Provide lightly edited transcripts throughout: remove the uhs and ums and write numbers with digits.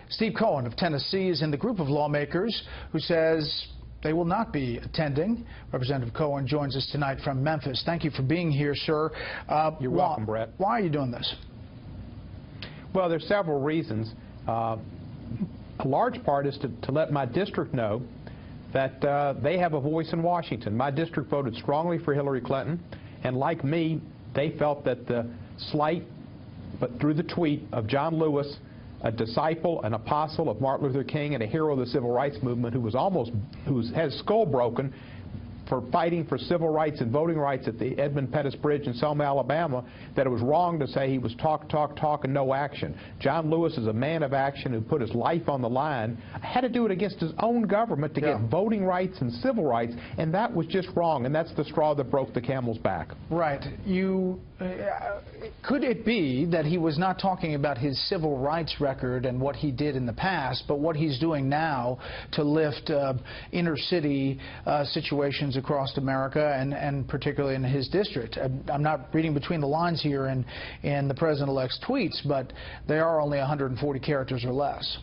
Steve Cohen of Tennessee is in the group of lawmakers who says they will not be attending. Representative Cohen joins us tonight from Memphis. Thank you for being here, sir. You're welcome, Brett. Why are you doing this? Well, there's several reasons. A large part is to let my district know that they have a voice in Washington. My district voted strongly for Hillary Clinton, and like me, they felt that the slight, but through the tweet of John Lewis, a disciple, an apostle of Martin Luther King, and a hero of the civil rights movement, who had his skull broken for fighting for civil rights and voting rights at the Edmund Pettus Bridge in Selma, Alabama, that it was wrong to say he was talk and no action. John Lewis is a man of action who put his life on the line, had to do it against his own government to get voting rights and civil rights, and that was just wrong, and that's the straw that broke the camel's back. Right. Could it be that he was not talking about his civil rights record and what he did in the past, but what he's doing now to lift inner city situations across America, and particularly in his district? I'm not reading between the lines here in the President-elect's tweets, but they are only 140 characters or less.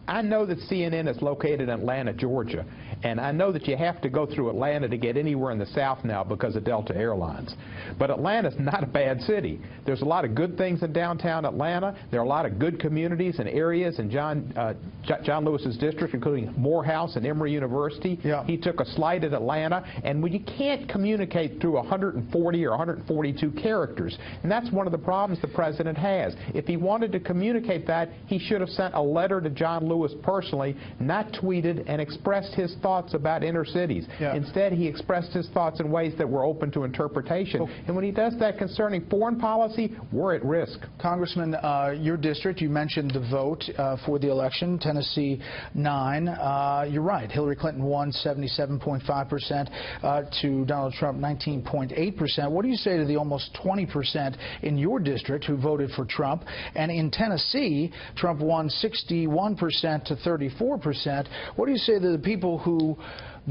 I know that CNN is located in Atlanta, Georgia, and I know that you have to go through Atlanta to get anywhere in the South now because of Delta Airlines. But Atlanta's not a bad city. There's a lot of good things in downtown Atlanta. There are a lot of good communities and areas in John Lewis's district, including Morehouse and Emory University. Yeah. He took a slight at Atlanta, and when you can't communicate through 140 or 142 characters, and that's one of the problems the president has. If he wanted to communicate that, he should have sent a letter to John Lewis personally, not tweeted and expressed his thoughts about inner cities. Yeah. Instead, he expressed his thoughts in ways that were open to interpretation. Okay. And when he does that concerning foreign policy, we're at risk. Congressman, your district, you mentioned the vote for the election, Tennessee 9. You're right. Hillary Clinton won 77.5% to Donald Trump 19.8%. What do you say to the almost 20% in your district who voted for Trump? And in Tennessee, Trump won 61% to 34%. What do you say to the people who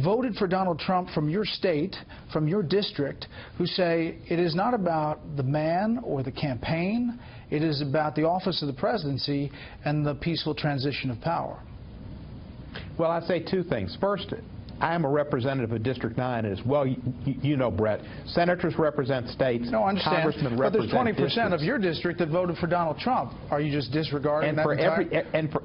voted for Donald Trump from your state, from your district, who say it is not about the man or the campaign, it is about the office of the presidency and the peaceful transition of power? Well, I'd say two things. First, I am a representative of District 9, and as well, you know, Brett, senators represent states, no, I understand. Congressmen but represent there's 20% districts. Of your district that voted for Donald Trump. Are you just disregarding that?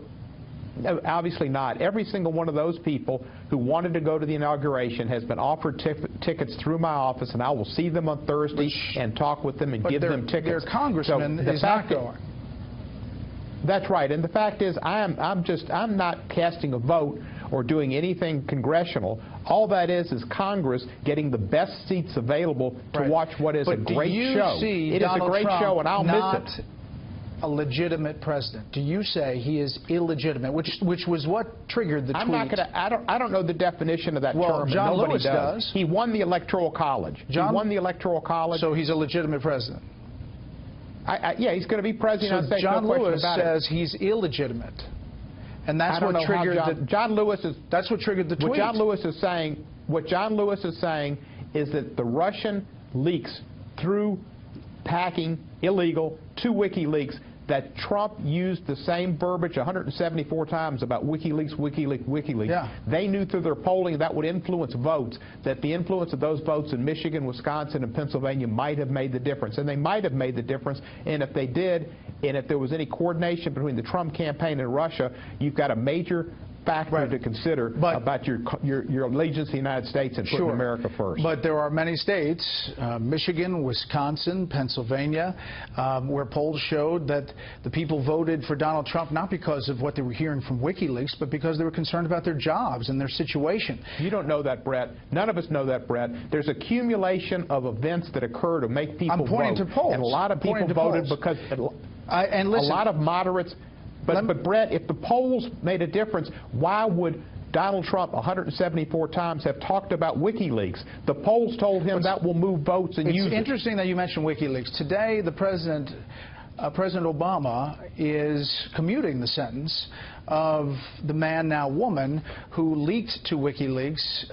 No, obviously not. Every single one of those people who wanted to go to the inauguration has been offered tickets through my office, and I will see them on Thursday and talk with them and give them tickets. Their congressman is not going. That's right. And the fact is, I'm not casting a vote or doing anything congressional. All that is Congress getting the best seats available to watch what is a great show. It is a great show, and I'll miss it. A legitimate president? Do you say he is illegitimate, which was what triggered the tweet? I'm not going to. I don't know the definition of that term. John Nobody Lewis does. He won the Electoral College. He won the Electoral College. So he's a legitimate president. Yeah, he's going to be president. So John Lewis says he's illegitimate, and that's what triggered John Lewis is. That's what triggered the tweet. What John Lewis is saying is that the Russian leaks through hacking illegal to WikiLeaks, that Trump used the same verbiage 174 times about WikiLeaks, WikiLeaks, WikiLeaks. Yeah. They knew through their polling that would influence votes, that the influence of those votes in Michigan, Wisconsin, and Pennsylvania might have made the difference. And they might have made the difference. And if they did, and if there was any coordination between the Trump campaign and Russia, you've got a major factor to consider about your allegiance to the United States and putting America first. But there are many states, Michigan, Wisconsin, Pennsylvania, where polls showed that the people voted for Donald Trump not because of what they were hearing from WikiLeaks, but because they were concerned about their jobs and their situation. You don't know that, Brett. None of us know that, Brett. There's accumulation of events that occur to make people vote. I'm pointing to polls. And a lot of people voted because and listen, a lot of moderates. But Brett, if the polls made a difference, why would Donald Trump 174 times have talked about WikiLeaks? The polls told him that will move votes and use it. It's interesting that you mentioned WikiLeaks. Today, the President Obama is commuting the sentence of the man, now woman, who leaked to WikiLeaks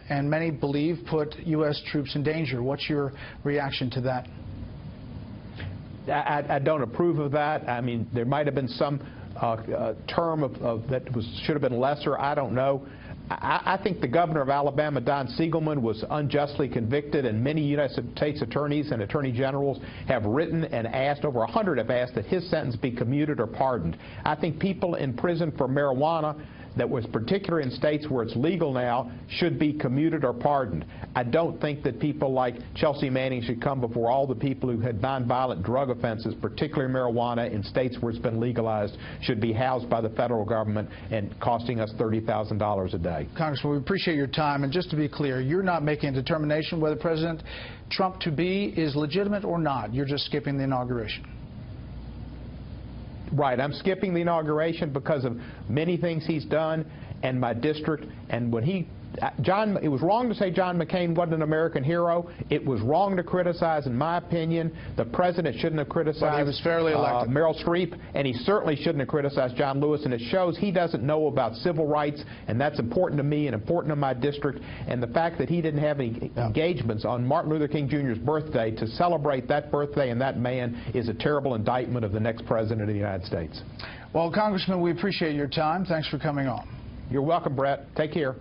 and many believe put U.S. troops in danger. What's your reaction to that? I don't approve of that. I mean, there might have been some term that should have been lesser. I don't know. I think the governor of Alabama, Don Siegelman, was unjustly convicted, and many United States attorneys and attorney generals have written and asked, over 100 have asked, that his sentence be commuted or pardoned. I think people in prison for marijuana that was particular in states where it's legal now should be commuted or pardoned. I don't think that people like Chelsea Manning should come before all the people who had nonviolent drug offenses, particularly marijuana, in states where it's been legalized, should be housed by the federal government and costing us $30,000 a day. Congressman, we appreciate your time, and just to be clear, you're not making a determination whether President Trump to be is legitimate or not. You're just skipping the inauguration. Right. I'm skipping the inauguration because of many things he's done and my district. And when it was wrong to say John McCain wasn't an American hero. It was wrong to criticize, in my opinion. The president shouldn't have criticized but he was fairly elected. Meryl Streep, and he certainly shouldn't have criticized John Lewis. And it shows he doesn't know about civil rights, and that's important to me and important to my district. And the fact that he didn't have any engagements on Martin Luther King Jr.'s birthday to celebrate that birthday and that man is a terrible indictment of the next president of the United States. Well, Congressman, we appreciate your time. Thanks for coming on. You're welcome, Brett. Take care.